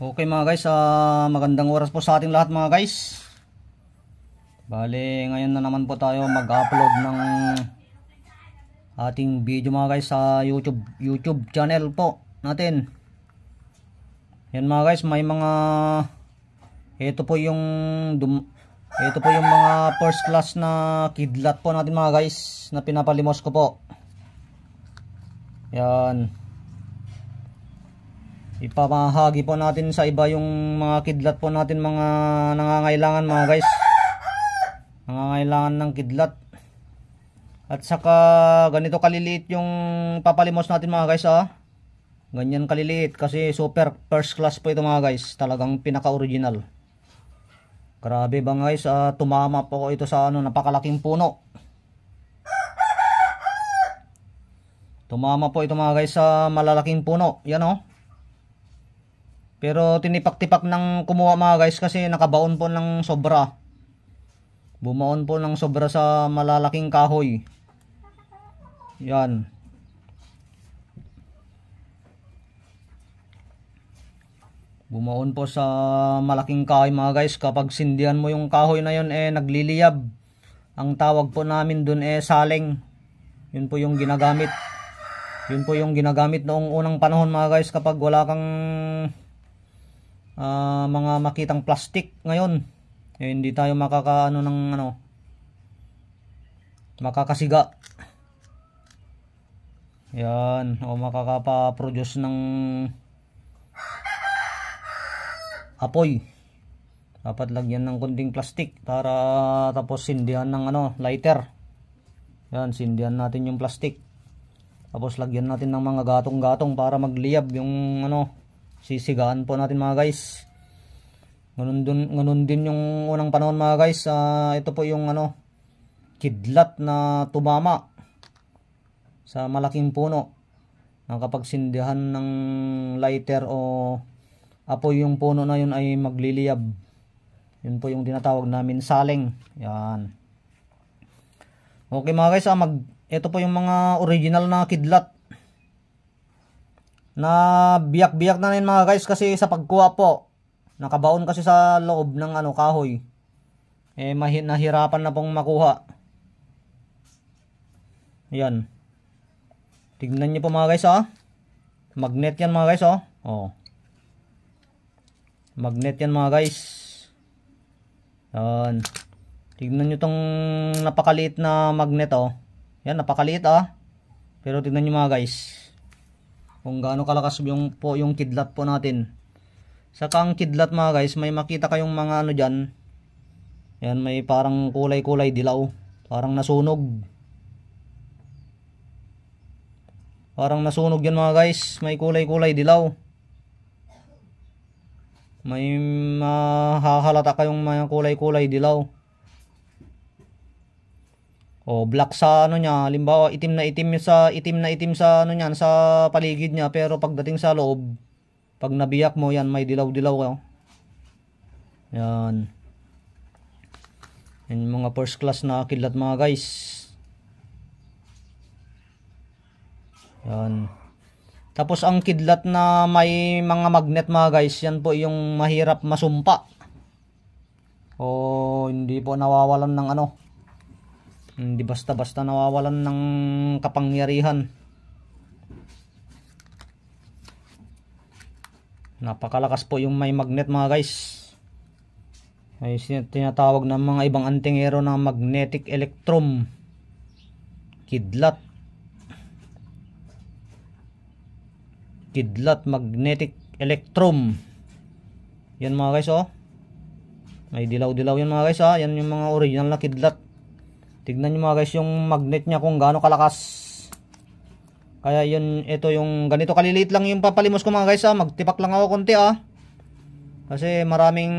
Okay mga guys, magandang oras po sa ating lahat mga guys. Bale, ngayon na naman po tayo mag-upload ng ating video mga guys sa YouTube channel po natin. Yan mga guys, may mga ito po yung mga first class na kidlat po natin mga guys na pinapalimos ko po. Yan. Ipamahagi po natin sa iba yung mga kidlat po natin, mga nangangailangan mga guys. Nangangailangan ng kidlat. At saka ganito kaliliit yung papalimos natin mga guys Ganyan kaliliit kasi super first class po ito mga guys. Talagang pinaka-original. Grabe ba guys, tumama po ito sa napakalaking puno. Tumama po ito mga guys sa malalaking puno. Yan Pero tinipak-tipak ng kumuha mga guys kasi nakabaon po ng sobra. Bumaon po ng sobra sa malalaking kahoy. Yan. Bumaon po sa malaking kahoy mga guys. Kapag sindihan mo yung kahoy na yun nagliliyab. Ang tawag po namin dun saleng. Yun po yung ginagamit. Yun po yung ginagamit noong unang panahon mga guys kapag wala kang mga makitang plastic ngayon. Hindi tayo makakasiga. Yan, o makakapa-produce ng apoy. Dapat lagyan ng kunting plastic para tapos sindihan ng lighter. Yan, sindihan natin yung plastic. Tapos lagyan natin ng mga gatong-gatong para magliyab yung sisigaan po natin mga guys. Ganun din yung unang panahon mga guys. Ito po yung kidlat na tumama sa malaking puno. Kapag sindihan ng lighter o apoy yung puno na yun ay magliliyab. Yun po yung tinatawag namin saleng. Yan. Okay mga guys, ito po yung mga original na kidlat. Na biyak-biyak na rin mga guys kasi sa pagkuha po. Nakabaon kasi sa loob ng kahoy. Nahirapan na pong makuha. Yan. Tignan niyo po mga guys Magnet yan mga guys Magnet yan mga guys. Yan. Tignan niyo tong napakaliit na magnet Yan, napakaliit Pero tignan niyo mga guys kung gaano kalakas yung kidlat po natin. Saka ang kidlat mga guys, may makita kayong mga dyan. Yan, may parang kulay-kulay dilaw. Parang nasunog. Parang nasunog yan mga guys. May kulay-kulay dilaw. May mahahalata kayong mga kulay-kulay dilaw. Black sa niya, halimbawa itim na itim sa niyan sa paligid niya, pero pagdating sa loob, pag nabiyak mo yan, may dilaw-dilaw Yan. Yan yung mga first class na kidlat mga guys. Yan. Tapos ang kidlat na may mga magnet mga guys, yan po yung mahirap masumpa. Hindi po nawawalan ng hindi basta-basta nawawalan ng kapangyarihan. Napakalakas po yung may magnet mga guys. Ay tinatawag ng mga ibang antingero na magnetic electrum. Kidlat. Kidlat magnetic electrum. Yan mga guys May dilaw-dilaw yan mga guys Yan yung mga original na kidlat. Tignan nyo mga guys yung magnet niya kung gaano kalakas. Kaya ito yung ganito kaliliit lang yung papalimos ko mga guys Magtipak lang ako konti Kasi maraming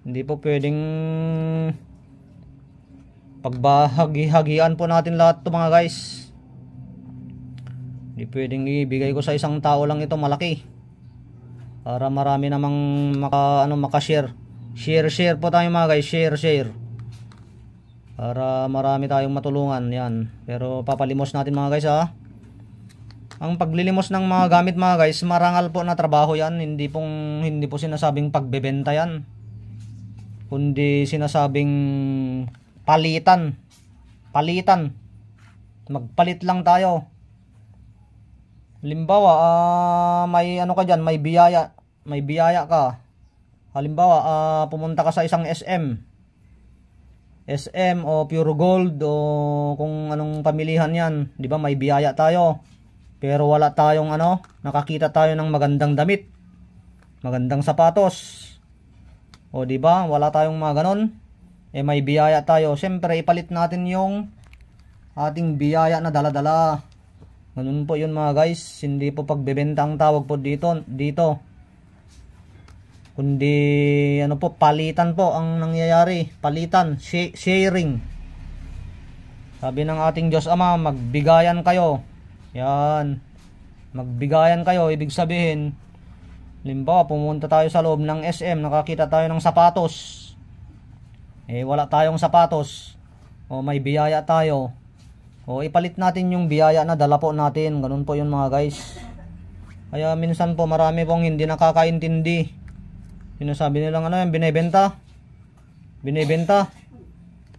hindi po pwedeng pagbahagi-hagian po natin lahat to mga guys. Hindi pwedeng ibigay ko sa isang tao lang ito malaki. Para marami namang maka-share. Share po tayo mga guys, share. Para marami tayong matulungan yan. Pero papalimos natin mga guys Ang paglilimos ng mga gamit mga guys, marangal po na trabaho yan. Hindi po sinasabing pagbebenta yan, kundi sinasabing palitan. Palitan. Magpalit lang tayo. Halimbawa, may ano ka dyan, may biyaya ka. Halimbawa, pumunta ka sa isang SM o Pure Gold o kung anong pamilihan yan, 'di ba? May biyaya tayo. Pero wala tayong nakakita tayo ng magandang damit, magandang sapatos. O 'di ba? Wala tayong mga ganon. May biyaya tayo. Siyempre, ipalit natin yung ating biyaya na dala-dala. Ganun po 'yun mga guys. Hindi po pagbebenta ang tawag po dito. Kundi palitan po ang nangyayari. Palitan, sharing. Sabi ng ating Diyos Ama, magbigayan kayo. Yan. Magbigayan kayo, ibig sabihin, halimbawa pumunta tayo sa loob ng SM, nakakita tayo ng sapatos. Wala tayong sapatos. O may biyaya tayo. O ipalit natin yung biyaya na dala po natin. Ganun po yun mga guys. Kaya minsan po marami pong hindi nakakaintindi. Sinasabi nilang binebenta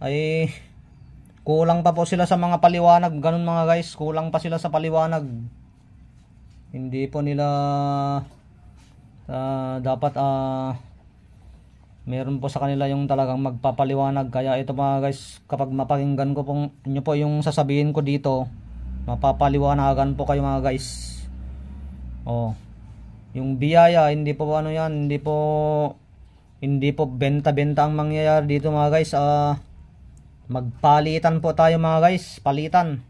ay kulang pa po sila sa mga paliwanag. Ganun mga guys, kulang pa sila sa paliwanag. Hindi po nila dapat meron po sa kanila yung talagang magpapaliwanag. Kaya ito mga guys, kapag mapakinggan ko pong inyo po yung sasabihin ko dito, mapapaliwanagan po kayo mga guys. Yung biyaya, hindi po hindi po benta-benta ang mangyayari dito mga guys. Magpalitan po tayo mga guys, palitan.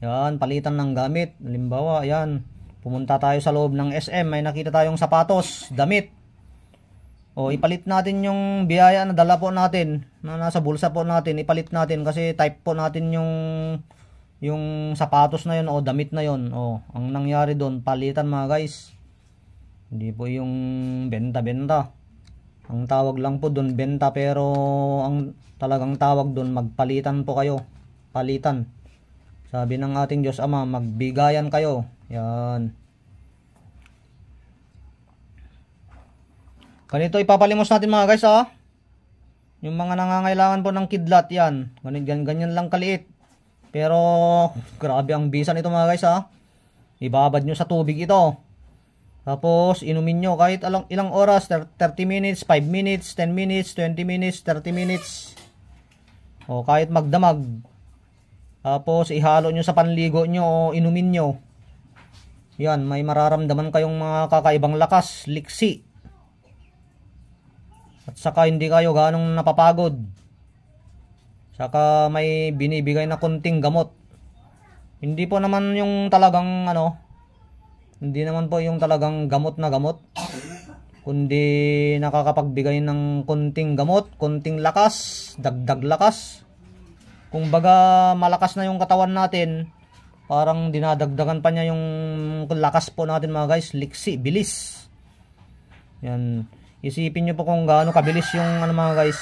Yan, palitan ng gamit. Halimbawa, yan, pumunta tayo sa loob ng SM, may nakita tayong sapatos, damit. Ipalit natin yung biyaya na dala po natin, na nasa bulsa po natin, ipalit natin kasi type po natin yung sapatos na yun o damit na yun. Ang nangyari doon, palitan mga guys. Hindi po yung benta-benta. Ang tawag lang po doon benta, pero ang talagang tawag doon magpalitan po kayo. Palitan. Sabi ng ating Diyos Ama, magbigayan kayo. Yan. Ganito ipapalimos natin mga guys Yung mga nangangailangan po ng kidlat yan. Ganyan lang kaliit. Pero grabe ang bisa nito mga guys Ibabad nyo sa tubig ito. Tapos inumin nyo kahit ilang oras, 30 minutes, 5 minutes, 10 minutes, 20 minutes, 30 minutes. Kahit magdamag. Tapos ihalo nyo sa panligo nyo o inumin nyo. Yan, may mararamdaman kayong mga kakaibang lakas, liksi. At saka hindi kayo ganong napapagod. Saka may binibigay na konting gamot. Hindi po naman yung talagang hindi naman po yung talagang gamot na gamot. Kundi nakakapagbigay ng konting gamot, konting lakas, dagdag lakas. Kung baga malakas na yung katawan natin, parang dinadagdagan pa niya yung lakas po natin mga guys, liksi, bilis. Yan. Isipin nyo po kung gaano kabilis yung mga guys.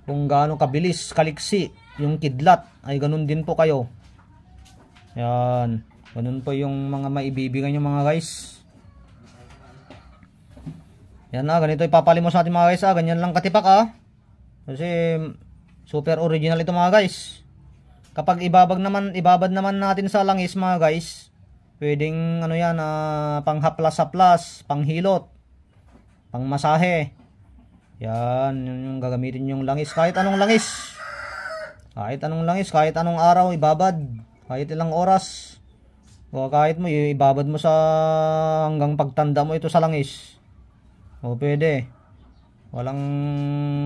Kung gaano kabilis, kaliksi, yung kidlat, ay ganun din po kayo. Yan. Ganun po yung mga maibibigay nyo mga guys. Yan ganito ipapalimos natin mga guys Ganyan lang katipak Kasi super original ito mga guys. Kapag ibabad naman natin sa langis mga guys, pwedeng yan, panghaplas-haplas, panghilot, pangmasahe. Yan, yung gagamitin yung langis. Kahit anong langis. Kahit anong araw ibabad. Kahit ilang oras. O kahit mo ibabad mo sa hanggang pagtanda mo ito sa langis. Pwede. Walang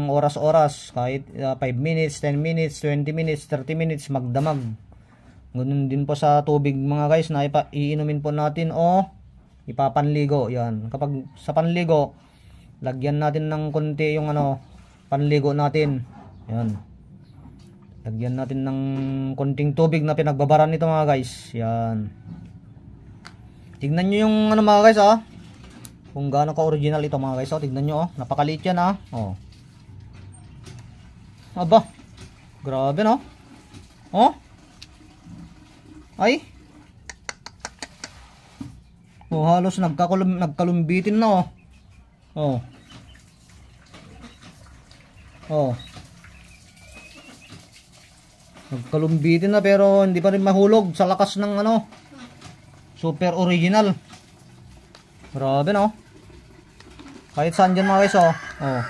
oras-oras. Kahit 5 minutes, 10 minutes, 20 minutes, 30 minutes magdamag. Ganun din po sa tubig mga guys na iinumin po natin o ipapanligo. Yan. Kapag sa panligo, lagyan natin ng konti yung panligo natin. Yan. Lagyan natin ng konting tubig na pinagbabaran nito mga guys. Yan. Tignan nyo yung mga guys kung gaano ka original ito mga guys. Tignan nyo napakaliit yan Aba. Grabe no. Ay. Oh, halos nagkalumbitin na oh. Oh. Oh. Nagkalumbitin na pero hindi pa rin mahulog sa lakas ng ano. Super original. Grabe no. Kahit saan dyan mga guys oh. Oh.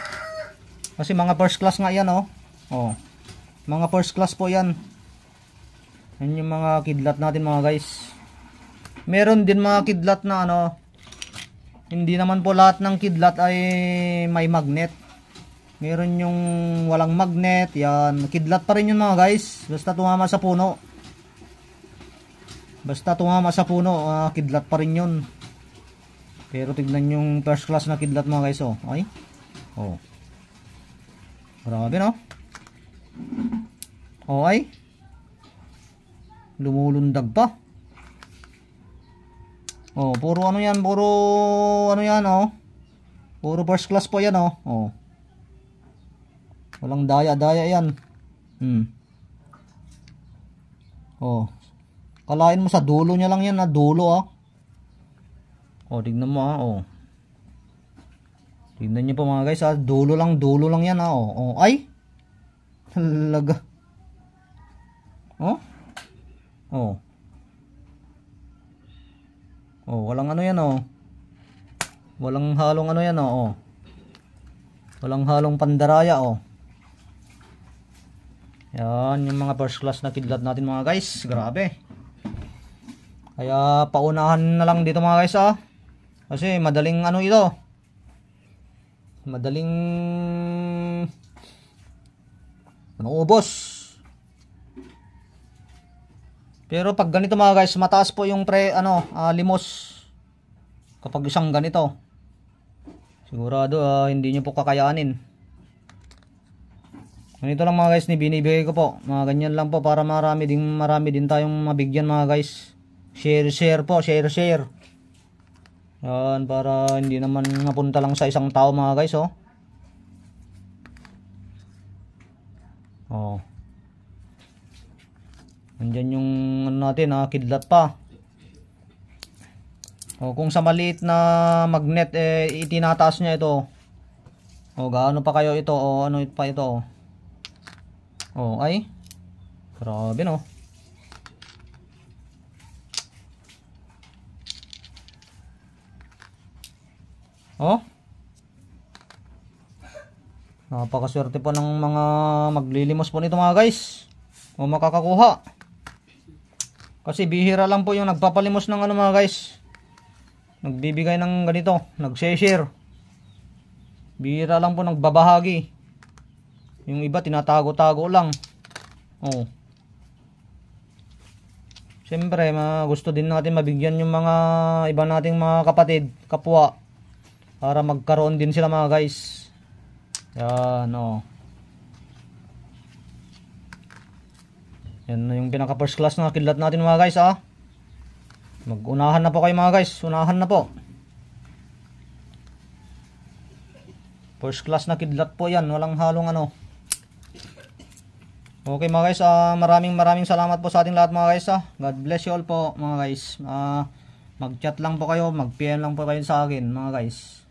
Kasi mga first class nga yan oh. Oh. Mga first class po yan. Yan yung mga kidlat natin mga guys. Meron din mga kidlat na ano. Hindi naman po lahat ng kidlat ay may magnet. Meron yung walang magnet. Yan. Kidlat pa rin yun mga guys. Basta tumama sa puno. Basta tumama sa puno. Kidlat pa rin yun. Pero tignan yung first class na kidlat mga guys. Oh. Ay. Oh. Grabe no. Oh ay. Lumulundag pa. Oh, puro ano yan, puro ano yan oh. Puro first class po yan oh. Oh. Walang daya-daya yan. Oh. Kalain mo sa dulo niya lang yan na dulo ah. Oh, tignan mo ah. Oh. Tignan niyo po mga guys ah, dulo lang yan ah. Oh, oh. Ay. Talaga. Oh. Oh. Oh, walang ano yan oh. Walang halong ano yan oh. Walang halong pandaraya oh. Yan yung mga first class na kidlat natin mga guys. Grabe. Kaya paunahan na lang dito mga guys ah. Kasi madaling ano ito. Madaling maubos. Pero pag ganito mga guys, mataas po yung limos. Kapag isang ganito. Sigurado hindi nyo po kakayanin. Ganito lang mga guys ni binibigay ko po. Mga ganyan lang po para marami din tayong mabigyan mga guys. Share po, share. Yan para hindi naman napunta lang sa isang tao mga guys oh. Oh. Andyan yung ano natin kidlat pa. O kung sa maliit na magnet itinataas niya ito. O gaano pa kayo ito o ano pa ito. O ay. Grabe no. O. Napakaswerte po ng mga maglilimos po nito mga guys. O makakakuha. Kasi bihira lang po yung nagpapalimos ng ano mga guys. Nagbibigay ng ganito, nag-share. Bihira lang po nagbabahagi. Yung iba tinatago-tago lang. Oh. Siyempre, gusto din natin mabigyan yung mga iba nating mga kapatid, kapwa. Para magkaroon din sila mga guys. Yan oh. Yan na yung pinaka first class na kidlat natin mga guys ah. Mag-unahan na po kayo mga guys. Unahan na po. First class na kidlat po yan. Walang halong ano. Okay mga guys. Maraming salamat po sa ating lahat mga guys ah. God bless you all po mga guys. Mag-chat lang po kayo. Mag-PM lang po kayo sa akin mga guys.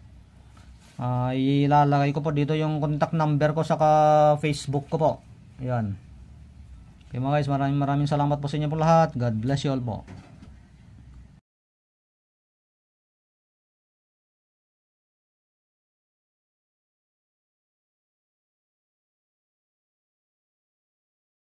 Ilalagay ko po dito yung contact number ko saka Facebook ko po. Yan. Okay mga guys, maraming salamat po sa inyo po lahat. God bless you all po.